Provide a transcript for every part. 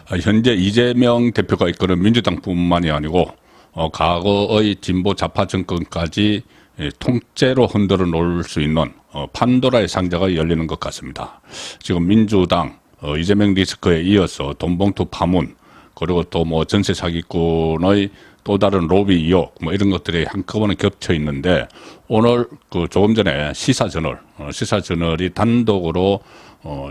현재 이재명 대표가 이끄는 민주당뿐만이 아니고 과거의 진보 좌파 정권까지 통째로 흔들어 놓을 수 있는 판도라의 상자가 열리는 것 같습니다. 지금 민주당 이재명 리스크에 이어서 돈봉투 파문, 그리고 또 뭐 전세 사기꾼의 또 다른 로비 의혹, 뭐 이런 것들이 한꺼번에 겹쳐 있는데, 오늘 조금 전에 시사저널이 단독으로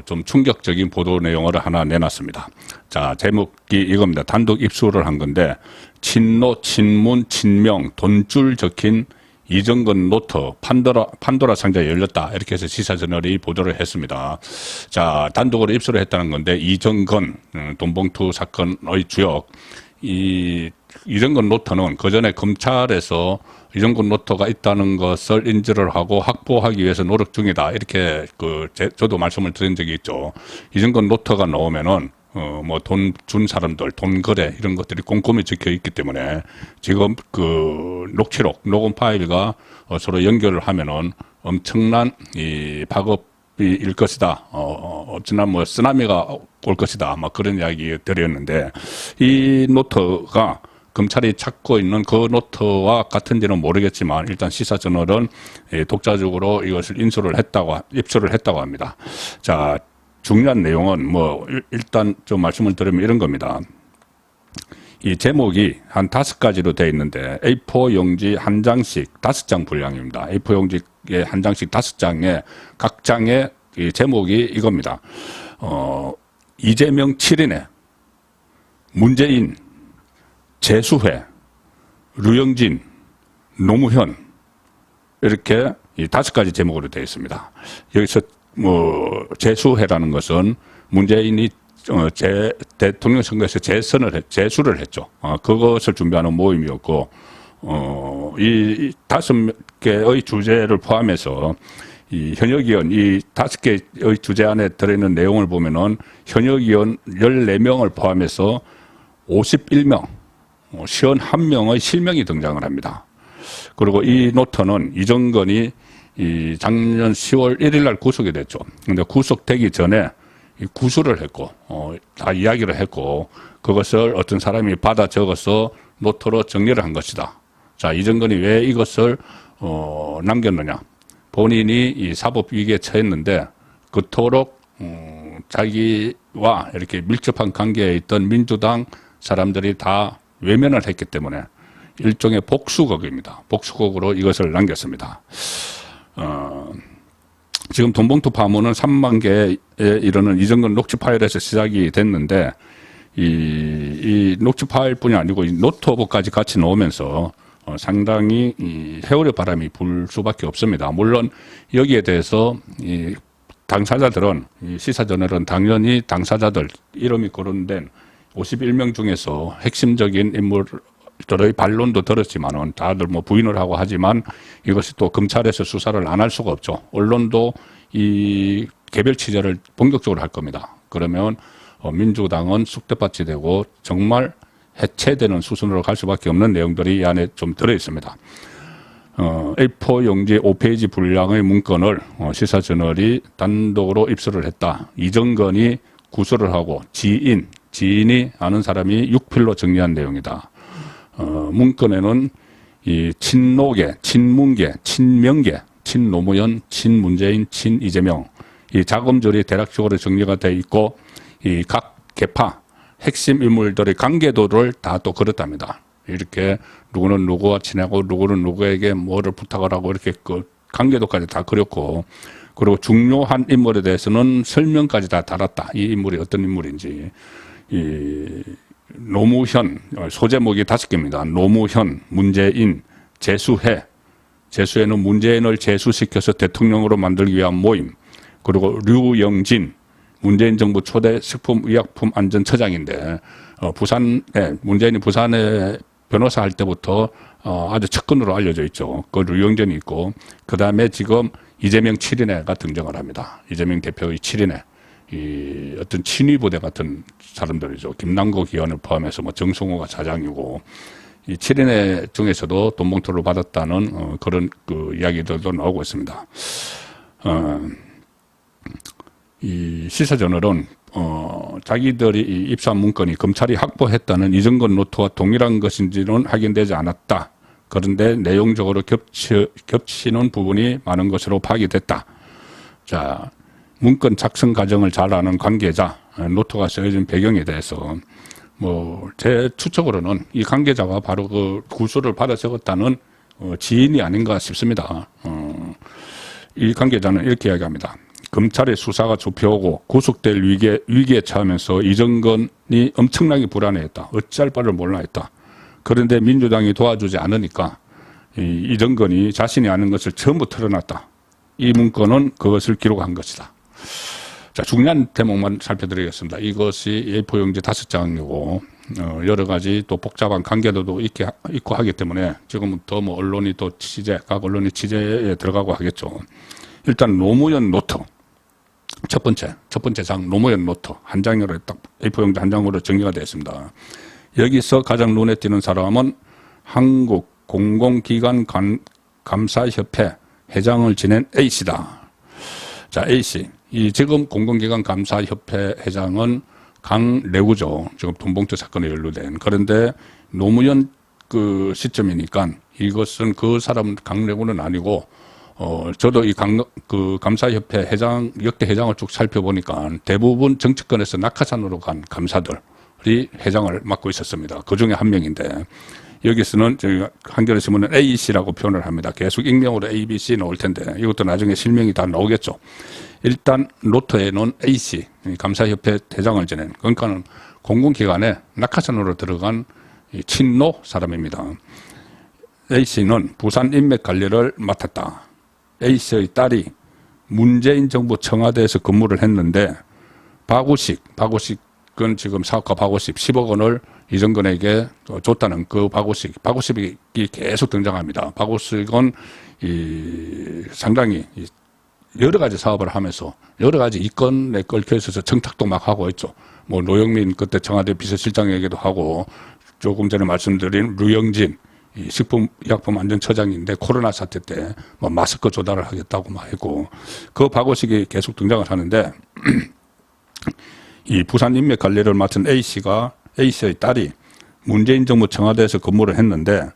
좀 충격적인 보도 내용을 하나 내놨습니다. 자, 제목이 이겁니다. 단독 입수를 한 건데, 친노, 친문, 친명, 돈줄 적힌 이정근 노트 판도라 상자에 열렸다, 이렇게 해서 시사저널이 보도를 했습니다. 자, 단독으로 입수를 했다는 건데, 이정근 돈봉투 사건의 주역, 이정근 노트는 그 전에 검찰에서 이정근 노트가 있다는 것을 인지를 하고 확보하기 위해서 노력 중이다, 이렇게 저도 말씀을 드린 적이 있죠. 이정근 노트가 나오면은 뭐 돈 준 사람들, 돈 거래, 이런 것들이 꼼꼼히 적혀 있기 때문에 지금 녹취록, 녹음 파일과 서로 연결을 하면은 엄청난 이 파급일 것이다. 어쩌나 뭐 쓰나미가 올 것이다. 막 그런 이야기 드렸는데, 이 노트가 검찰이 찾고 있는 그 노트와 같은지는 모르겠지만, 일단 시사저널은 독자적으로 이것을 입수를 했다고 합니다. 자, 중요한 내용은 뭐 일단 좀 말씀을 드리면 이런 겁니다. 이 제목이 한 5가지로 되어 있는데, A4 용지 한 장씩 5장 분량입니다. A4 용지에 한 장씩 5장에 각 장의 이 제목이 이겁니다. 이재명 7인회, 문재인, 재수회, 류영진, 노무현, 이렇게 이 5가지 제목으로 되어 있습니다. 여기서 뭐 재수회라는 것은 문재인이 대통령 선거에서 재수를 했죠. 그것을 준비하는 모임이었고, 이 5개의 주제를 포함해서 이 현역 의원, 이 5개의 주제 안에 들어있는 내용을 보면은 현역 의원 14명을 포함해서 51명, 51명의 실명이 등장을 합니다. 그리고 이 노트는 이정근이 이 작년 10월 1일 날 구속이 됐죠. 근데 구속되기 전에 구술을 했고, 다 이야기를 했고, 그것을 어떤 사람이 받아 적어서 노트로 정리를 한 것이다. 자, 이정근이 왜 이것을 남겼느냐? 본인이 이 사법 위기에 처했는데, 그토록 자기와 이렇게 밀접한 관계에 있던 민주당 사람들이 다 외면을 했기 때문에 일종의 복수극입니다. 복수극으로 이것을 남겼습니다. 지금 돈봉투 파문은 3만 개에 이르는 이정근 녹취 파일에서 시작이 됐는데, 이 녹취 파일뿐이 아니고 이 노트북까지 같이 넣으면서 상당히 이 세월의 바람이 불 수밖에 없습니다. 물론 여기에 대해서 이 당사자들은, 이 시사저널은 당연히 당사자들 이름이 거론된 51명 중에서 핵심적인 인물들의 반론도 들었지만은 다들 뭐 부인을 하고 하지만, 이것이 또 검찰에서 수사를 안 할 수가 없죠. 언론도 이 개별 취재를 본격적으로 할 겁니다. 그러면 민주당은 쑥대밭이 되고 정말 해체되는 수순으로 갈 수밖에 없는 내용들이 이 안에 좀 들어 있습니다. A4 용지 5페이지 분량의 문건을 시사저널이 단독으로 입수를 했다. 이정근이 구술을 하고 지인이 아는 사람이 6필로 정리한 내용이다. 문건에는 이 친노계, 친문계, 친명계, 친노무현, 친문재인, 친이재명, 이 자금줄이 대략적으로 정리가 되어 있고, 이 각 계파 핵심 인물들의 관계도를 다 또 그렇답니다. 이렇게 누구는 누구와 친하고 누구는 누구에게 뭐를 부탁을 하고, 이렇게 그 관계도까지 다 그렸고, 그리고 중요한 인물에 대해서는 설명까지 다 달았다. 이 인물이 어떤 인물인지. 이 노무현, 소제목이 5개입니다. 노무현, 문재인, 재수회는 문재인을 재수시켜서 대통령으로 만들기 위한 모임. 그리고 류영진, 문재인 정부 초대 식품의약품안전처장인데, 문재인이 부산에 변호사 할 때부터 아주 측근으로 알려져 있죠. 그 류영진이 있고, 그 다음에 지금 이재명 7인회가 등장을 합니다. 이재명 대표의 7인회. 이 어떤 친위부대 같은 사람들이죠. 김남국 의원을 포함해서 뭐 정승호가 사장이고, 이 7인회 중에서도 돈봉투를 받았다는 그런 그 이야기들도 나오고 있습니다. 이 시사저널은 자기들이 이 입수한 문건이 검찰이 확보했다는 이정건 노트와 동일한 것인지는 확인되지 않았다. 그런데 내용적으로 겹치는 부분이 많은 것으로 파악됐다. 자, 문건 작성 과정을 잘 아는 관계자, 노트가 쓰여진 배경에 대해서 제 추측으로는 이 관계자가 바로 그 구술을 받아 적었다는 지인이 아닌가 싶습니다. 이 관계자는 이렇게 이야기합니다. 검찰의 수사가 좁혀오고 구속될 위기에 처하면서 이정건이 엄청나게 불안해했다. 어찌할 바를 몰라 했다. 그런데 민주당이 도와주지 않으니까 이정건이 자신이 아는 것을 전부 털어놨다. 이 문건은 그것을 기록한 것이다. 자, 중요한 대목만 살펴드리겠습니다. 이것이 A4용지 5장이고 여러 가지 또 복잡한 관계도도 있고 하기 때문에 지금부터 언론이 또 각 언론이 취재에 들어가고 하겠죠. 일단 노무현 노트. 첫 번째 장 노무현 노트 한 장으로 딱 A4용지 한 장으로 정리가 되어 있습니다. 여기서 가장 눈에 띄는 사람은 한국 공공기관 감사협회 회장을 지낸 A씨다. 자, A씨. 이 지금 공공기관 감사협회 회장은 강래구죠. 지금 돈봉투 사건에 연루된. 그런데 노무현 그 시점이니까 이것은 그 사람 강래구는 아니고 저도 이 감사협회 역대 회장을 쭉 살펴보니까 대부분 정치권에서 낙하산으로 간 감사들이 회장을 맡고 있었습니다. 그 중에 한 명인데, 여기서는 저희가 한겨레신문은 A씨라고 표현을 합니다. 계속 익명으로 A, B, C 나올 텐데, 이것도 나중에 실명이 다 나오겠죠. 일단, 노트에는 A씨, 감사협회 회장을 지낸, 그러니까는 공공기관에 낙하산으로 들어간 친노 사람입니다. A씨는 부산 인맥 관리를 맡았다. A씨의 딸이 문재인 정부 청와대에서 근무를 했는데 박우식은 지금 사업가 박우식 10억 원을 이정건에게 줬다는 그 박우식이 계속 등장합니다. 박우식은 상당히 여러 가지 사업을 하면서 여러 가지 이권에 얽혀 있어서 청탁도 막 하고 있죠. 노영민 그때 청와대 비서실장에게도 하고, 조금 전에 말씀드린 류영진 식품약품안전처장인데 코로나 사태 때 마스크 조달을 하겠다고 막 했고, 그 박우식이 계속 등장을 하는데 이 부산 인맥 관리를 맡은 A씨의 딸이 문재인 정부 청와대에서 근무를 했는데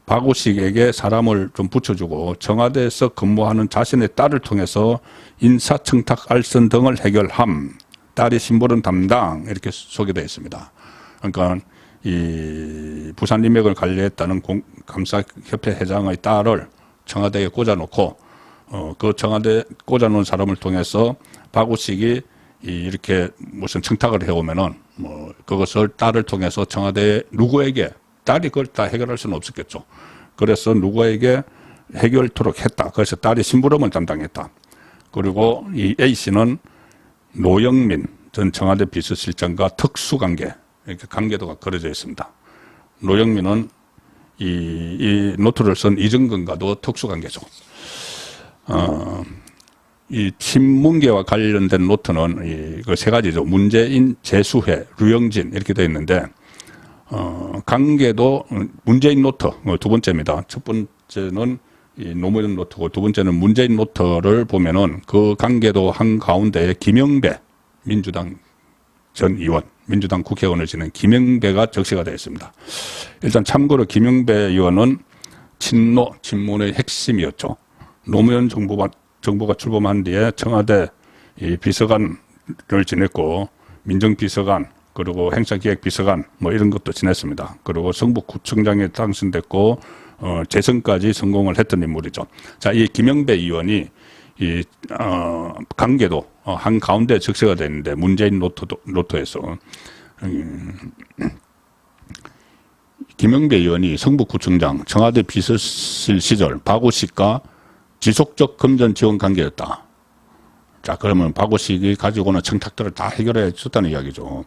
박우식에게 사람을 좀 붙여주고 청와대에서 근무하는 자신의 딸을 통해서 인사청탁 알선 등을 해결함. 딸이 심부름 담당 이렇게 소개되어 있습니다. 그러니까 이 부산 인맥을 관리했다는 감사협회 회장의 딸을 청와대에 꽂아놓고 그 청와대에 꽂아놓은 사람을 통해서 박우식이 이렇게 무슨 청탁을 해오면은 그것을 딸을 통해서 청와대 누구에게, 딸이 그걸 다 해결할 수는 없었겠죠. 그래서 누구에게 해결토록 했다. 그래서 딸이 심부름을 담당했다. 그리고 이 A씨는 노영민 전 청와대 비서실장과 특수관계, 이렇게 관계도가 걸어져 있습니다. 노영민은 이 노트를 쓴 이정건과도 특수관계죠. 이 친문계와 관련된 노트는 그 세 가지죠. 문재인, 재수회, 류영진 이렇게 되어 있는데, 관계도 문재인 노트 두 번째입니다. 첫 번째는 이 노무현 노트고 두 번째는 문재인 노트를 보면은 그 관계도 한 가운데에 김영배 민주당 전 의원, 민주당 국회의원을 지낸 김영배가 적시가 되어 있습니다. 일단 참고로 김영배 의원은 친문의 핵심이었죠. 노무현 정부가 출범한 뒤에 청와대 비서관을 지냈고, 민정비서관, 그리고 행사기획비서관 이런 것도 지냈습니다. 그리고 성북구청장에 당선됐고 재선까지 성공을 했던 인물이죠. 자, 이 김영배 의원이 관계도 한 가운데 적시가 되는데, 문재인 노트에서 김영배 의원이 성북구청장, 청와대 비서실 시절 박우식과 지속적 금전 지원 관계였다. 자, 그러면 박우식이 가지고 오는 청탁들을 다 해결해 줬다는 이야기죠.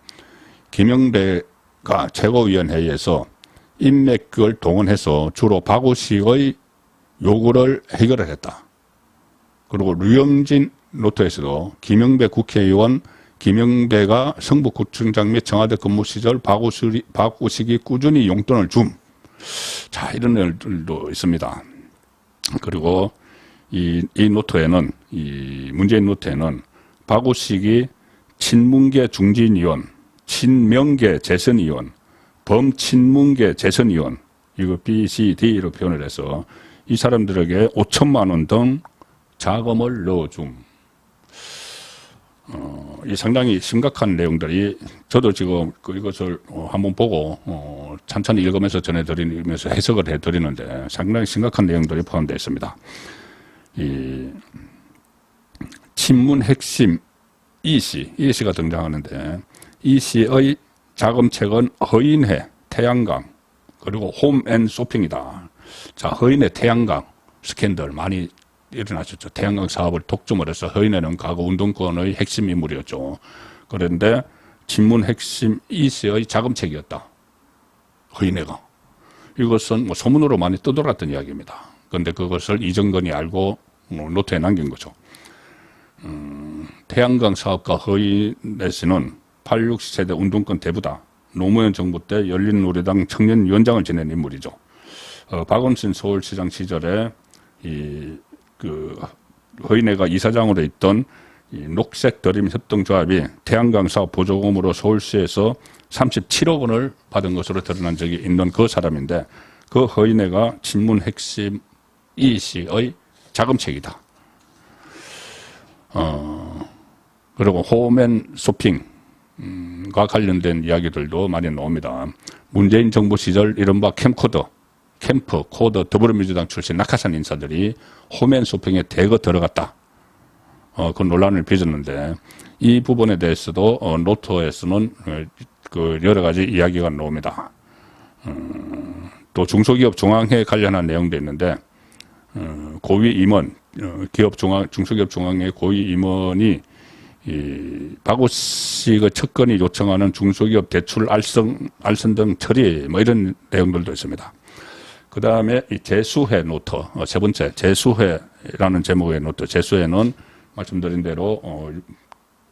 김영배가 최고위원회의에서 인맥을 동원해서 주로 박우식의 요구를 해결을 했다. 그리고 류영진 노트에서도 김영배 국회의원, 김영배가 성북구청장 및 청와대 근무 시절 박우식이 꾸준히 용돈을 줌. 자, 이런 일들도 있습니다. 그리고 이 노트에는, 이 문재인 노트에는 박우식이 친문계 중진위원, 친명계 재선위원, 범친문계 재선위원, 이거 B, C, D로 표현을 해서 이 사람들에게 5천만 원 등 자금을 넣어줌. 이 상당히 심각한 내용들이, 저도 지금 이것을 한번 보고 찬찬히 읽으면서 전해드리면서 해석을 해드리는데 상당히 심각한 내용들이 포함되어 있습니다. 이 친문 핵심 이씨가 등장하는데, 이씨의 자금책은 허인회, 태양광, 그리고 홈앤쇼핑이다. 자, 허인회 태양광 스캔들 많이 일어났었죠. 태양광 사업을 독점을 해서 허인회는 과거 운동권의 핵심 인물이었죠. 그런데 친문 핵심 이씨의 자금책이었다. 허인회가. 이것은 뭐 소문으로 많이 떠돌았던 이야기입니다. 그런데 그것을 이정건이 알고 노트에 남긴 거죠. 태양광 사업가 허인회 씨는 86세대 운동권 대부다. 노무현 정부 때 열린우리당 청년위원장을 지낸 인물이죠. 박원순 서울시장 시절에 허인회가 이사장으로 있던 이 녹색더림협동조합이 태양광 사업 보조금으로 서울시에서 37억 원을 받은 것으로 드러난 적이 있는 그 사람인데, 그 허인회가 친문 핵심 이 씨의 자금책이다. 그리고 홈앤 쇼핑과 관련된 이야기들도 많이 나옵니다. 문재인 정부 시절 이른바 캠프, 코더, 더불어민주당 출신 낙하산 인사들이 홈앤 쇼핑에 대거 들어갔다. 그 논란을 빚었는데, 이 부분에 대해서도 노트에서는 그 여러 가지 이야기가 나옵니다. 또 중소기업 중앙회 관련한 내용도 있는데, 고위 임원, 중소기업 중앙회 고위 임원이 박우 씨가 측근이 요청하는 중소기업 대출 알선 등 처리, 뭐 이런 내용들도 있습니다. 그 다음에 이 재수회 노트, 세 번째, 재수회라는 제목의 노트. 재수회는 말씀드린 대로,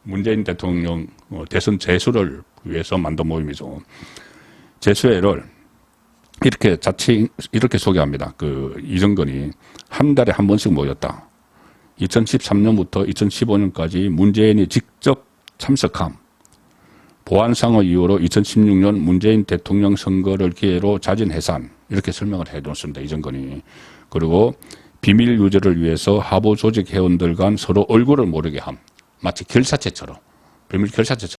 문재인 대통령 대선 재수를 위해서 만든 모임이죠. 재수회를 이렇게 소개합니다. 이정건이 한 달에 한 번씩 모였다. 2013년부터 2015년까지 문재인이 직접 참석함. 보안상의 이유로 2016년 문재인 대통령 선거를 기회로 자진 해산, 이렇게 설명을 해뒀습니다. 이정건이. 그리고 비밀 유지를 위해서 하부 조직 회원들 간 서로 얼굴을 모르게 함. 마치 결사체처럼, 비밀 결사체처럼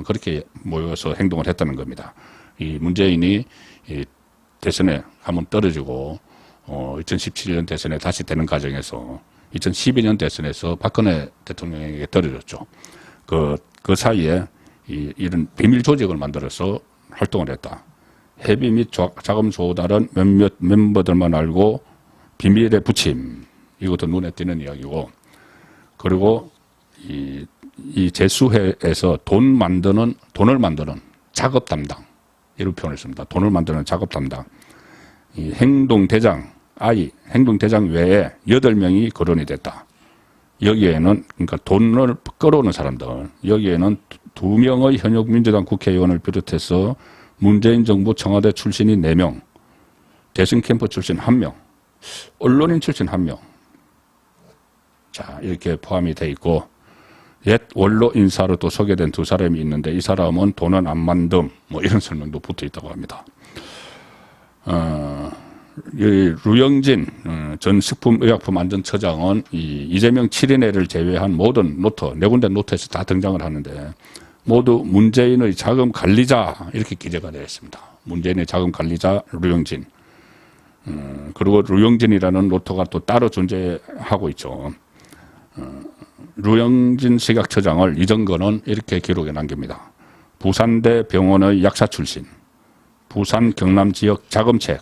그렇게 모여서 행동을 했다는 겁니다. 이 문재인이 이 대선에 한번 떨어지고 2017년 대선에 다시 되는 과정에서 2012년 대선에서 박근혜 대통령에게 떨어졌죠. 그 사이에 이런 비밀 조직을 만들어서 활동을 했다. 회비 및 자금 조달은 몇몇 멤버들만 알고 비밀에 붙임. 이것도 눈에 띄는 이야기고. 그리고 이 재수회에서 돈을 만드는 작업 담당. 이런 표현을 했습니다. 돈을 만드는 작업 담당. 이 행동대장 외에 8명이 거론이 됐다. 여기에는, 그러니까 돈을 끌어오는 사람들, 여기에는 2명의 현역 민주당 국회의원을 비롯해서 문재인 정부 청와대 출신이 4명, 대선 캠프 출신 1명, 언론인 출신 1명. 자, 이렇게 포함이 돼 있고, 옛 원로 인사로 또 소개된 2사람이 있는데, 이 사람은 돈은 안 만듦, 뭐 이런 설명도 붙어 있다고 합니다. 류영진 전 식품의약품안전처장은 이재명 7인회를 제외한 모든 노트, 4군데 노트에서 다 등장을 하는데, 모두 문재인의 자금 관리자, 이렇게 기재가 되어 있습니다. 문재인의 자금 관리자 류영진. 그리고 류영진이라는 노트가 또 따로 존재하고 있죠. 류영진 식약처장을 이정건은 이렇게 기록에 남깁니다. 부산대 병원의 약사 출신, 부산 경남 지역 자금책,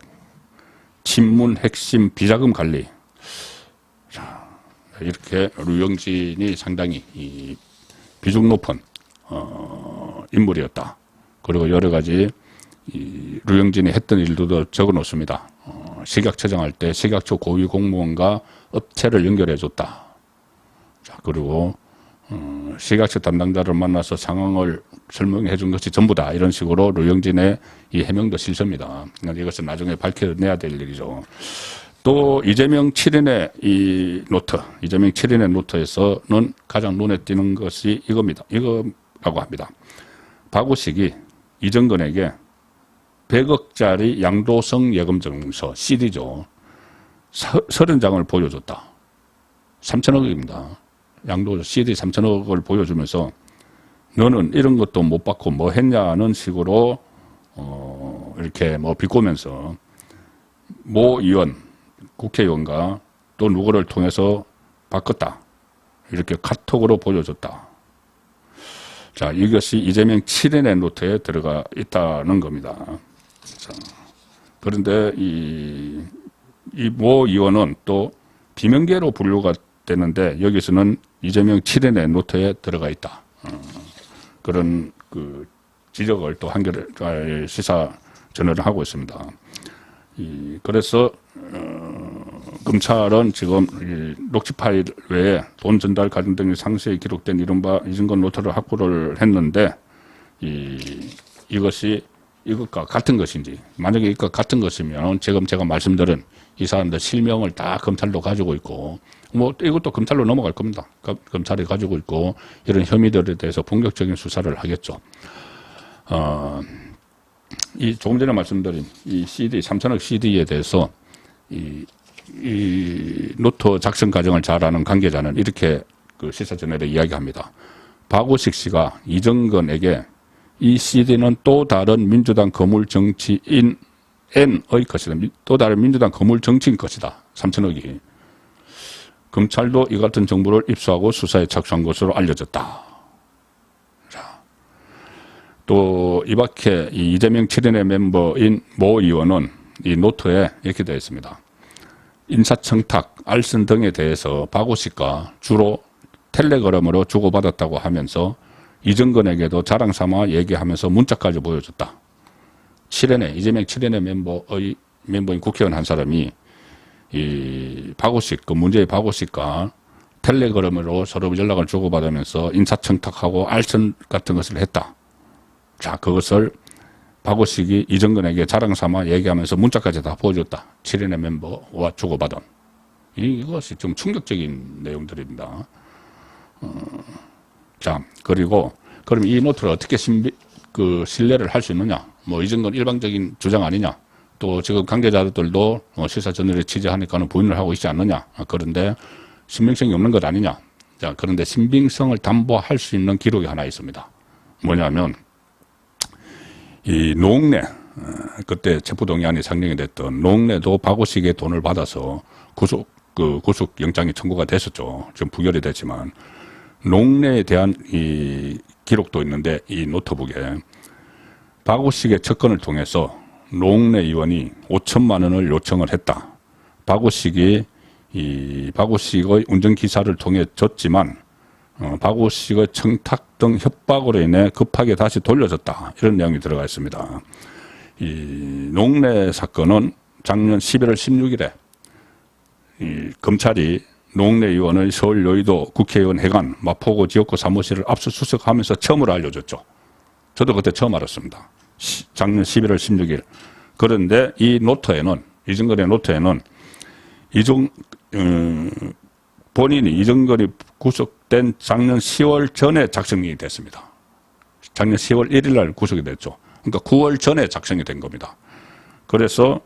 친문 핵심 비자금 관리. 자, 이렇게 류영진이 상당히 비중 높은 인물이었다. 그리고 여러 가지 류영진이 했던 일도 적어 놓습니다. 식약처장 할 때 식약처 고위 공무원과 업체를 연결해 줬다. 자, 그리고 식약처 담당자를 만나서 상황을 설명해 준 것이 전부다. 이런 식으로 류영진의 이 해명도 실서입니다. 이것은 나중에 밝혀내야 될 일이죠. 또 이재명 7인의 이재명 7인의 노트에서는 가장 눈에 띄는 것이 이겁니다. 이거 라고 합니다. 박우식이 이정근에게 100억짜리 양도성 예금증서 CD죠. 30장을 보여줬다. 3천억입니다. 양도 CD 3천억을 보여주면서 너는 이런 것도 못 받고 뭐 했냐는 식으로 이렇게 뭐 비꼬면서 모 의원, 국회의원과 또 누구를 통해서 바꿨다. 이렇게 카톡으로 보여줬다. 자, 이것이 이재명 7인의 노트에 들어가 있다는 겁니다. 자, 그런데 이 모 의원은 또 비명계로 분류가 되는데 여기서는 이재명 7인의 노트에 들어가 있다. 그런 그 지적을 또 한겨레 시사 전화를 하고 있습니다. 그래서 검찰은 지금 녹취 파일 외에 돈 전달 과정 등이 상세히 기록된 이른바 이정근 노트를 확보를 했는데 이것이 이것과 같은 것인지, 만약에 이것과 같은 것이면 지금 제가 말씀드린 이 사람들 실명을 다 검찰도 가지고 있고, 뭐 이것도 검찰로 넘어갈 겁니다. 검찰이 가지고 있고 이런 혐의들에 대해서 본격적인 수사를 하겠죠. 이 조금 전에 말씀드린 이 CD 3천억 CD에 대해서 이 노트 작성 과정을 잘 아는 관계자는 이렇게 그 시사전널에 이야기합니다. 박우식 씨가 이정근에게 이 CD는 또 다른 민주당 거물 정치인 N의 것이다. 또 다른 민주당 거물 정치인 것이다. 3천억이. 검찰도 이 같은 정보를 입수하고 수사에 착수한 것으로 알려졌다. 자, 또 이 밖에 이재명 7인의 멤버인 모 의원은 이 노트에 이렇게 되어 있습니다. 인사청탁, 알선 등에 대해서 박우식과 주로 텔레그램으로 주고받았다고 하면서 이정근에게도 자랑삼아 얘기하면서 문자까지 보여줬다. 7인의 이재명 7인의 멤버인 국회의원 한 사람이 이 박우식, 그 문제의 박우식과 텔레그램으로 서로 연락을 주고받으면서 인사청탁하고 알선 같은 것을 했다. 자, 그것을 박우식이 이정근에게 자랑삼아 얘기하면서 문자까지 다 보여줬다. 7인의 멤버와 주고받은. 이것이 좀 충격적인 내용들입니다. 자, 그리고 그럼 이 노트를 어떻게 신뢰를 할 수 있느냐? 뭐 이정근 일방적인 주장 아니냐? 또 지금 관계자들도 시사전널에 취재하니까는 부인을 하고 있지 않느냐? 그런데 신빙성이 없는 것 아니냐? 자, 그런데 신빙성을 담보할 수 있는 기록이 하나 있습니다. 뭐냐면 이 노웅래, 그때 체포동의안이 상정이 됐던 노웅래도 박우식의 돈을 받아서 구속 영장이 청구가 됐었죠. 지금 부결이 됐지만 노웅래에 대한 이 기록도 있는데 이 노트북에 박우식의 접근을 통해서 노웅래 의원이 5천만 원을 요청을 했다. 박우식의 운전기사를 통해 줬지만 박우식의 청탁 등 협박으로 인해 급하게 다시 돌려줬다. 이런 내용이 들어가 있습니다. 이 노웅래 사건은 작년 11월 16일에 검찰이 노웅래 의원의 서울 여의도 국회의원 회관 마포구 지역구 사무실을 압수수색하면서 처음으로 알려줬죠. 저도 그때 처음 알았습니다. 작년 11월 16일. 그런데 이 노트에는, 이정근의 노트에는 본인이 이정근이 구속된 작년 10월 전에 작성이 됐습니다. 작년 10월 1일 날 구속이 됐죠. 그러니까 9월 전에 작성이 된 겁니다. 그래서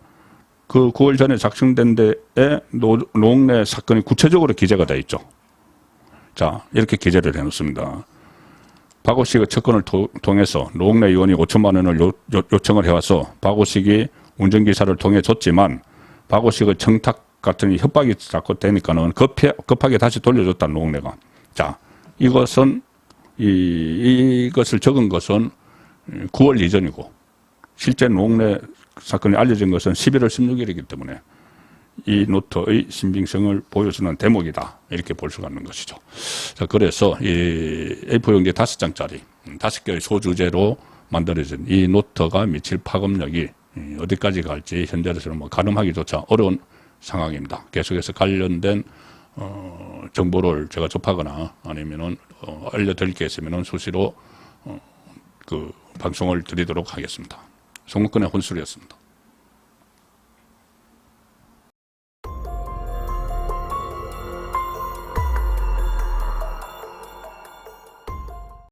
그 9월 전에 작성된 데에 노웅래 사건이 구체적으로 기재가 되어 있죠. 자, 이렇게 기재를 해놓습니다. 박우식의 접근을 통해서 노웅래 의원이 5천만 원을 요청을 해와서 박우식이 운전기사를 통해 줬지만 박우식의 청탁 같은 협박이 자꾸 되니까는 급하게 다시 돌려줬다, 노웅래가. 자, 이것은, 이것을 적은 것은 9월 이전이고, 실제 노웅래 사건이 알려진 것은 11월 16일이기 때문에 이 노트의 신빙성을 보여주는 대목이다. 이렇게 볼 수가 있는 것이죠. 자, 그래서 이 A4 용지 5장짜리, 5개의 소주제로 만들어진 이 노트가 미칠 파급력이 어디까지 갈지 현재로서는 뭐 가늠하기조차 어려운 상황입니다. 계속해서 관련된 정보를 제가 접하거나 아니면은 알려드릴 게 있으면은 수시로 그 방송을 드리도록 하겠습니다. 송문근의 혼술이었습니다.